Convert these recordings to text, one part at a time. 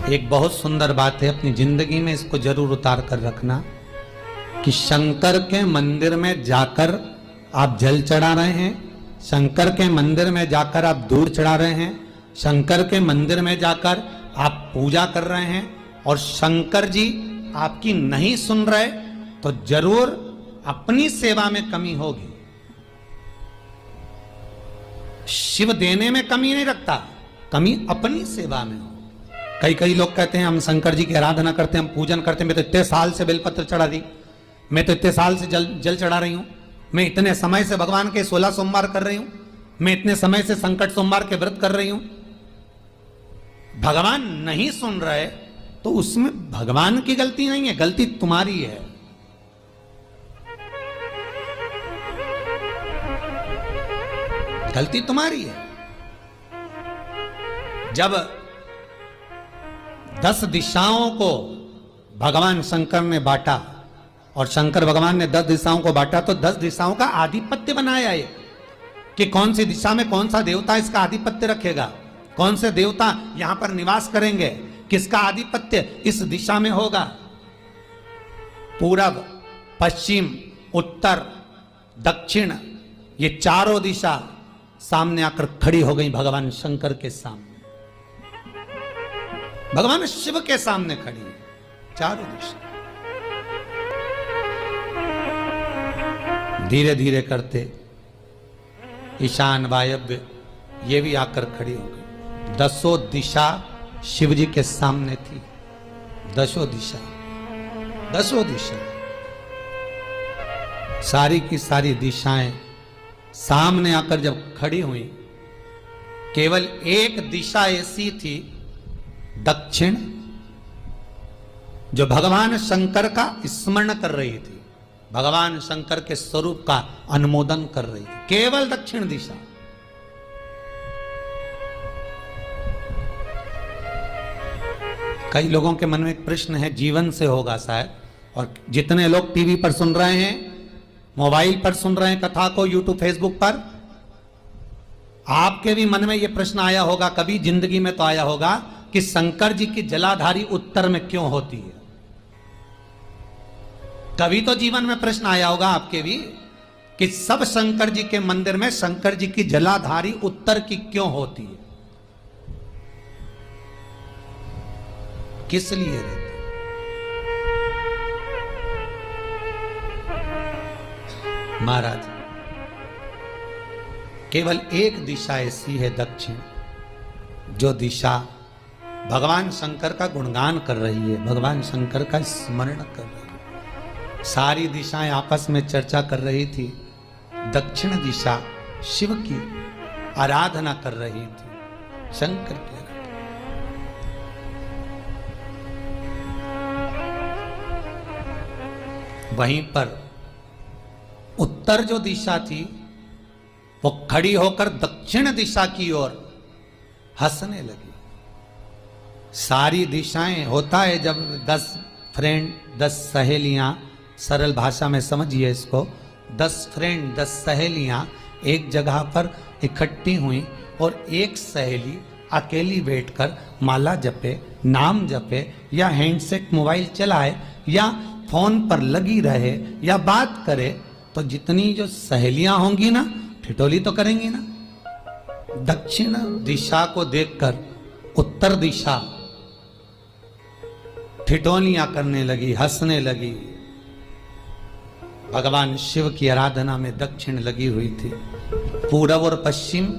एक बहुत सुंदर बात है, अपनी जिंदगी में इसको जरूर उतार कर रखना कि शंकर के मंदिर में जाकर आप जल चढ़ा रहे हैं, शंकर के मंदिर में जाकर आप दूध चढ़ा रहे हैं, शंकर के मंदिर में जाकर आप पूजा कर रहे हैं और शंकर जी आपकी नहीं सुन रहे तो जरूर अपनी सेवा में कमी होगी। शिव देने में कमी नहीं रखता, कमी अपनी सेवा में हो। कई लोग कहते हैं हम शंकर जी की आराधना करते हैं, हम पूजन करते हैं, मैं तो इतने साल से बेलपत्र चढ़ा दी, मैं तो इतने साल से जल चढ़ा रही हूं, मैं इतने समय से भगवान के 16 सोमवार कर रही हूं, मैं इतने समय से संकट सोमवार के व्रत कर रही हूं। भगवान नहीं सुन रहे तो उसमें भगवान की गलती नहीं है, गलती तुम्हारी है। गलती तुम्हारी है। जब 10 दिशाओं को भगवान शंकर ने बांटा और शंकर भगवान ने 10 दिशाओं को बांटा तो 10 दिशाओं का आधिपत्य बनाया है कि कौन सी दिशा में कौन सा देवता इसका आधिपत्य रखेगा, कौन से देवता यहां पर निवास करेंगे, किसका आधिपत्य इस दिशा में होगा। पूरब, पश्चिम, उत्तर, दक्षिण, ये चारों दिशा सामने आकर खड़ी हो गई भगवान शंकर के सामने, भगवान शिव के सामने खड़ी है चारों दिशा। धीरे धीरे करते ईशान, वायव्य ये भी आकर खड़ी हो गई। 10 दिशा शिव जी के सामने थी, 10 दिशा, 10 दिशा, सारी की सारी दिशाएं सामने आकर जब खड़ी हुई, केवल एक दिशा ऐसी थी दक्षिण, जो भगवान शंकर का स्मरण कर रही थी, भगवान शंकर के स्वरूप का अनुमोदन कर रही थी, केवल दक्षिण दिशा। कई लोगों के मन में एक प्रश्न है, जीवन से होगा शायद, और जितने लोग टीवी पर सुन रहे हैं, मोबाइल पर सुन रहे हैं कथा को, यूट्यूब, फेसबुक पर, आपके भी मन में यह प्रश्न आया होगा, कभी जिंदगी में तो आया होगा कि शंकर जी की जलाधारी उत्तर में क्यों होती है। कभी तो जीवन में प्रश्न आया होगा आपके भी कि सब शंकर जी के मंदिर में शंकर जी की जलाधारी उत्तर की क्यों होती है, किस लिए रहती? महाराज, केवल एक दिशा ऐसी है दक्षिण, जो दिशा भगवान शंकर का गुणगान कर रही है, भगवान शंकर का स्मरण कर रही है। सारी दिशाएं आपस में चर्चा कर रही थी, दक्षिण दिशा शिव की आराधना कर रही थी, शंकर की आराधना। वहीं पर उत्तर जो दिशा थी वो खड़ी होकर दक्षिण दिशा की ओर हंसने लगी। सारी दिशाएं, होता है जब 10 फ्रेंड, 10 सहेलियां, सरल भाषा में समझिए इसको, 10 फ्रेंड, 10 सहेलियां एक जगह पर इकट्ठी हुई और एक सहेली अकेली बैठकर माला जपे, नाम जपे, या हैंडसेट मोबाइल चलाए, या फोन पर लगी रहे, या बात करे, तो जितनी जो सहेलियां होंगी ना, ठिठोली तो करेंगी ना। दक्षिण दिशा को देखकर उत्तर दिशा ठिठोलियां करने लगी, हंसने लगी। भगवान शिव की आराधना में दक्षिण लगी हुई थी। पूरब और पश्चिम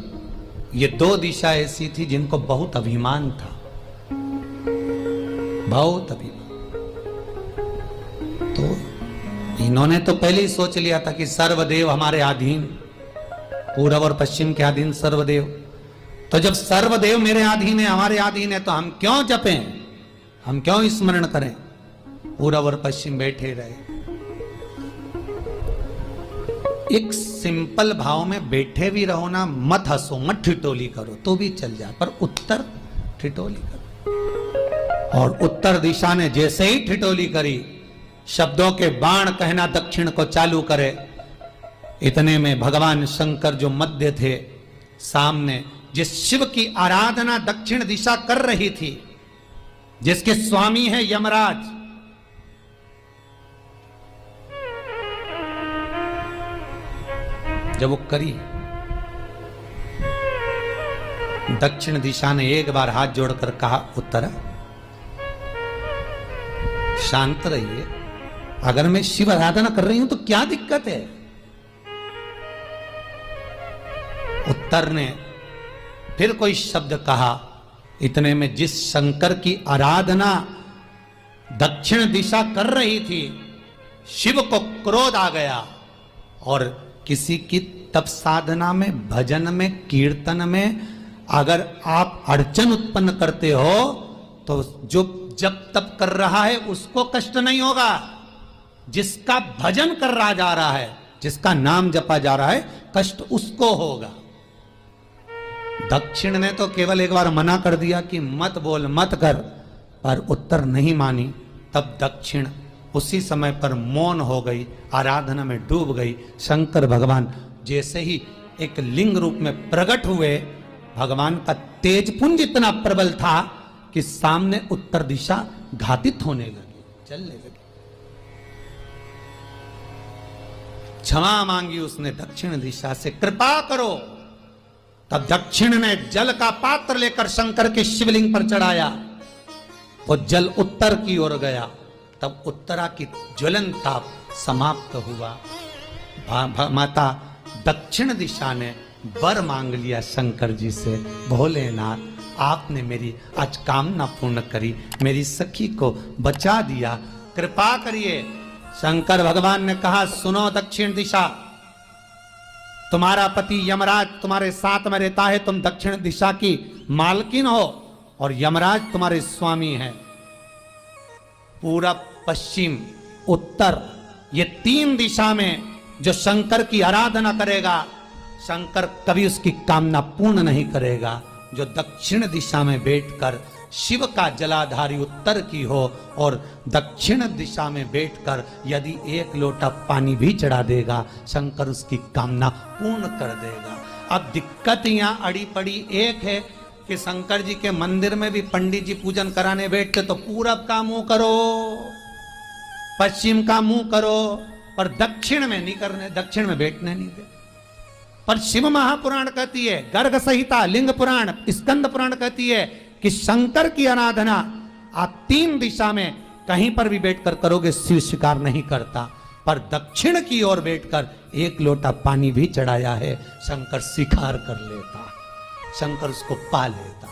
ये 2 दिशा ऐसी थी जिनको बहुत अभिमान था, बहुत अभिमान। तो इन्होंने तो पहले ही सोच लिया था कि सर्वदेव हमारे अधीन, पूरब और पश्चिम के अधीन सर्वदेव, तो जब सर्वदेव मेरे अधीन है, हमारे अधीन है, तो हम क्यों जपें, हम क्यों स्मरण करें। पूरब और पश्चिम बैठे रहे, एक सिंपल भाव में बैठे भी रहो ना, मत हंसो, मत ठिठोली करो तो भी चल जाए, पर उत्तर ठिठोली करो। और उत्तर दिशा ने जैसे ही ठिठोली करी, शब्दों के बाण कहना दक्षिण को चालू करे, इतने में भगवान शंकर जो मध्य थे सामने, जिस शिव की आराधना दक्षिण दिशा कर रही थी, जिसके स्वामी है यमराज, जब वो करी, दक्षिण दिशा ने एक बार हाथ जोड़कर कहा, उत्तरा शांत रहिए, अगर मैं शिव आराधना कर रही हूं तो क्या दिक्कत है। उत्तर ने फिर कोई शब्द कहा, इतने में जिस शंकर की आराधना दक्षिण दिशा कर रही थी, शिव को क्रोध आ गया और किसी की तप साधना में, भजन में, कीर्तन में अगर आप अड़चन उत्पन्न करते हो तो जो जब तप कर रहा है उसको कष्ट नहीं होगा, जिसका भजन कर रहा जा रहा है, जिसका नाम जपा जा रहा है, कष्ट उसको होगा। दक्षिण ने तो केवल एक बार मना कर दिया कि मत बोल, मत कर, पर उत्तर नहीं मानी। तब दक्षिण उसी समय पर मौन हो गई, आराधना में डूब गई। शंकर भगवान जैसे ही एक लिंग रूप में प्रकट हुए, भगवान का तेजपुंज इतना प्रबल था कि सामने उत्तर दिशा घातित होने लगी, चलने लगी। क्षमा मांगी उसने दक्षिण दिशा से, कृपा करो। तब दक्षिण ने जल का पात्र लेकर शंकर के शिवलिंग पर चढ़ाया, वो जल उत्तर की ओर गया। तब उत्तरा की ज्वलन ताप समाप्त हुआ। माता दक्षिण दिशा ने वर मांग लिया शंकर जी से, भोलेनाथ आपने मेरी आज कामना पूर्ण करी, मेरी सखी को बचा दिया, कृपा करिए। शंकर भगवान ने कहा, सुनो दक्षिण दिशा, तुम्हारा पति यमराज तुम्हारे साथ में रहता है, तुम दक्षिण दिशा की मालकिन हो और यमराज तुम्हारे स्वामी हैं। पूरब, पश्चिम, उत्तर, ये तीन दिशा में जो शंकर की आराधना करेगा, शंकर कभी उसकी कामना पूर्ण नहीं करेगा। जो दक्षिण दिशा में बैठकर शिव का जलाधारी उत्तर की हो और दक्षिण दिशा में बैठकर यदि एक लोटा पानी भी चढ़ा देगा, शंकर उसकी कामना पूर्ण कर देगा। अब दिक्कत यहाँ अड़ी पड़ी एक है कि शंकर जी के मंदिर में भी पंडित जी पूजन कराने बैठते तो पूरब का मुंह करो, पश्चिम का मुंह करो, पर दक्षिण में नहीं करने, दक्षिण में बैठने नहीं दे। पर शिव महापुराण कहती है, गर्ग संहिता, लिंग पुराण, स्कंद पुराण कहती है कि शंकर की आराधना आप तीन दिशा में कहीं पर भी बैठकर करोगे, शिव स्वीकार नहीं करता। पर दक्षिण की ओर बैठकर एक लोटा पानी भी चढ़ाया है, शंकर स्वीकार कर लेता, शंकर उसको पा लेता।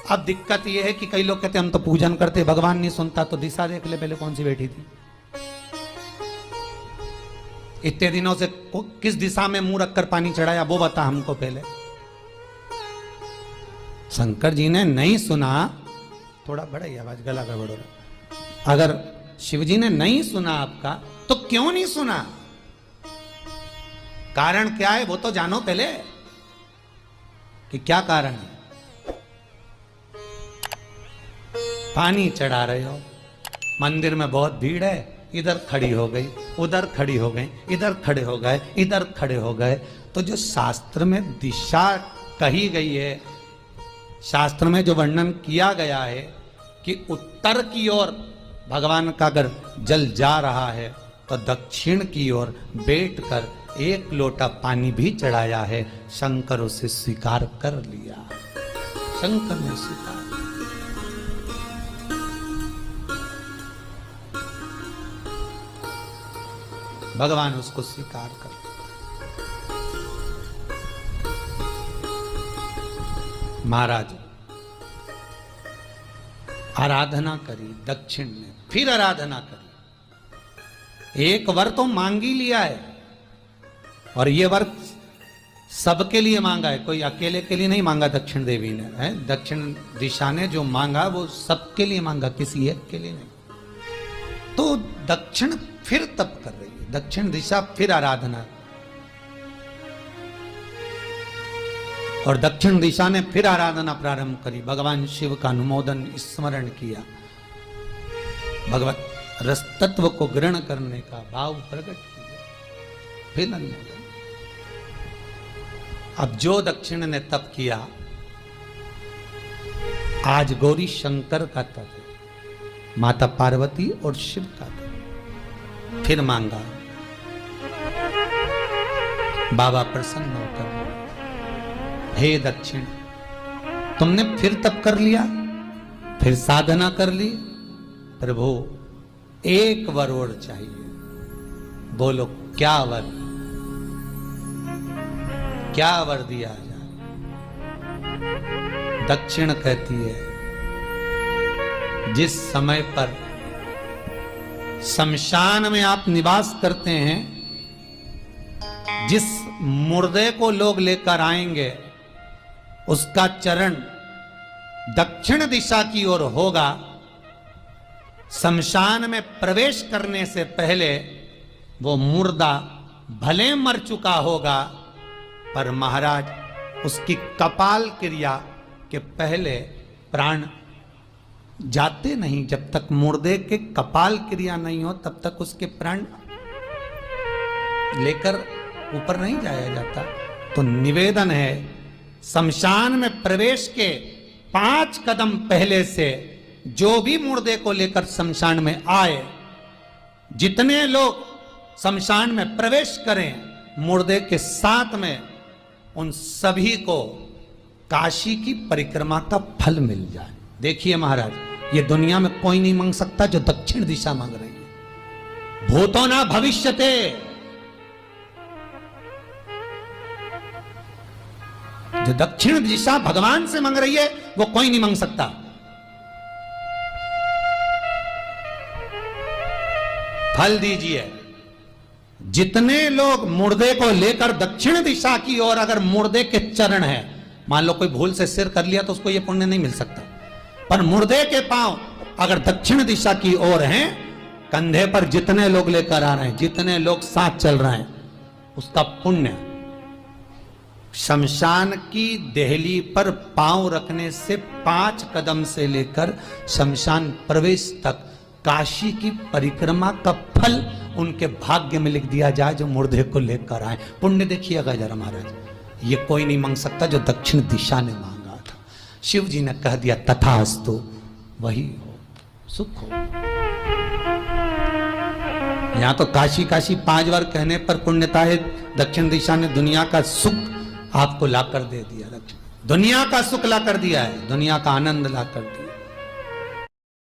अब दिक्कत यह है कि कई लोग कहते हम तो पूजन करते, भगवान नहीं सुनता, तो दिशा देख ले पहले कौन सी बैठी थी। इतने दिनों से किस दिशा में मुंह रखकर पानी चढ़ाया, वो बता हमको पहले। शंकर जी ने नहीं सुना, थोड़ा बड़ा आवाज, गला का बड़ो। अगर शिव जी ने नहीं सुना आपका, तो क्यों नहीं सुना, कारण क्या है वो तो जानो पहले कि क्या कारण है। पानी चढ़ा रहे हो, मंदिर में बहुत भीड़ है, इधर खड़ी हो गई, उधर खड़ी हो गई, इधर खड़े हो गए, इधर खड़े हो गए। तो जो शास्त्र में दिशा कही गई है, शास्त्र में जो वर्णन किया गया है कि उत्तर की ओर भगवान का अगर जल जा रहा है तो दक्षिण की ओर बैठकर एक लोटा पानी भी चढ़ाया है, शंकर उसे स्वीकार कर लिया, शंकर ने स्वीकार। भगवान उसको स्वीकार कर। महाराज आराधना करी दक्षिण ने, फिर आराधना करी। एक वर तो मांग ही लिया है, और ये वर सबके लिए मांगा है, कोई अकेले के लिए नहीं मांगा दक्षिण देवी ने, है दक्षिण दिशा ने जो मांगा वो सबके लिए मांगा, किसी एक के लिए नहीं। तो दक्षिण फिर तप कर रही है, दक्षिण दिशा फिर आराधना, और दक्षिण दिशा ने फिर आराधना प्रारंभ करी। भगवान शिव का अनुमोदन स्मरण किया, भगवत रस तत्व को ग्रहण करने का भाव प्रकट किया, फिर अनुमोदन। अब जो दक्षिण ने तप किया, आज गौरी शंकर का तप है, माता पार्वती और शिव का तप। फिर मांगा, बाबा प्रसन्न होकर, हे दक्षिण, तुमने फिर तप कर लिया, फिर साधना कर ली, प्रभु एक वर और चाहिए। बोलो क्या वर, क्या वर दिया जाए? दक्षिण कहती है, जिस समय पर शमशान में आप निवास करते हैं, जिस मुर्दे को लोग लेकर आएंगे, उसका चरण दक्षिण दिशा की ओर होगा। शमशान में प्रवेश करने से पहले वो मुर्दा भले मर चुका होगा, पर महाराज उसकी कपाल क्रिया के पहले प्राण जाते नहीं। जब तक मुर्दे के कपाल क्रिया नहीं हो तब तक उसके प्राण लेकर ऊपर नहीं जाया जाता। तो निवेदन है, शमशान में प्रवेश के 5 कदम पहले से जो भी मुर्दे को लेकर शमशान में आए, जितने लोग शमशान में प्रवेश करें मुर्दे के साथ में, उन सभी को काशी की परिक्रमा का फल मिल जाए। देखिए महाराज, ये दुनिया में कोई नहीं मांग सकता जो दक्षिण दिशा मांग रही है। भूतो ना भविष्यते, जो दक्षिण दिशा भगवान से मांग रही है वो कोई नहीं मांग सकता। फल दीजिए। जितने लोग मुर्दे को लेकर दक्षिण दिशा की ओर, अगर मुर्दे के चरण है, मान लो कोई भूल से सिर कर लिया तो उसको ये पुण्य नहीं मिल सकता, पर मुर्दे के पांव अगर दक्षिण दिशा की ओर हैं, कंधे पर जितने लोग लेकर आ रहे हैं, जितने लोग साथ चल रहे हैं, उसका पुण्य शमशान की देहली पर पांव रखने से 5 कदम से लेकर शमशान प्रवेश तक काशी की परिक्रमा का फल उनके भाग्य में लिख दिया जाए, जो मुर्दे को लेकर आए। पुण्य देखिएगा जरा महाराज, ये कोई नहीं मांग सकता जो दक्षिण दिशा ने मांगा था। शिव जी ने कह दिया तथास्तु, वही हो, सुख हो। यहां तो काशी काशी 5 बार कहने पर पुण्यता है। दक्षिण दिशा ने दुनिया का सुख आपको लाकर दे दिया, दुनिया का सुख ला कर दिया है, दुनिया का आनंद ला कर दिया।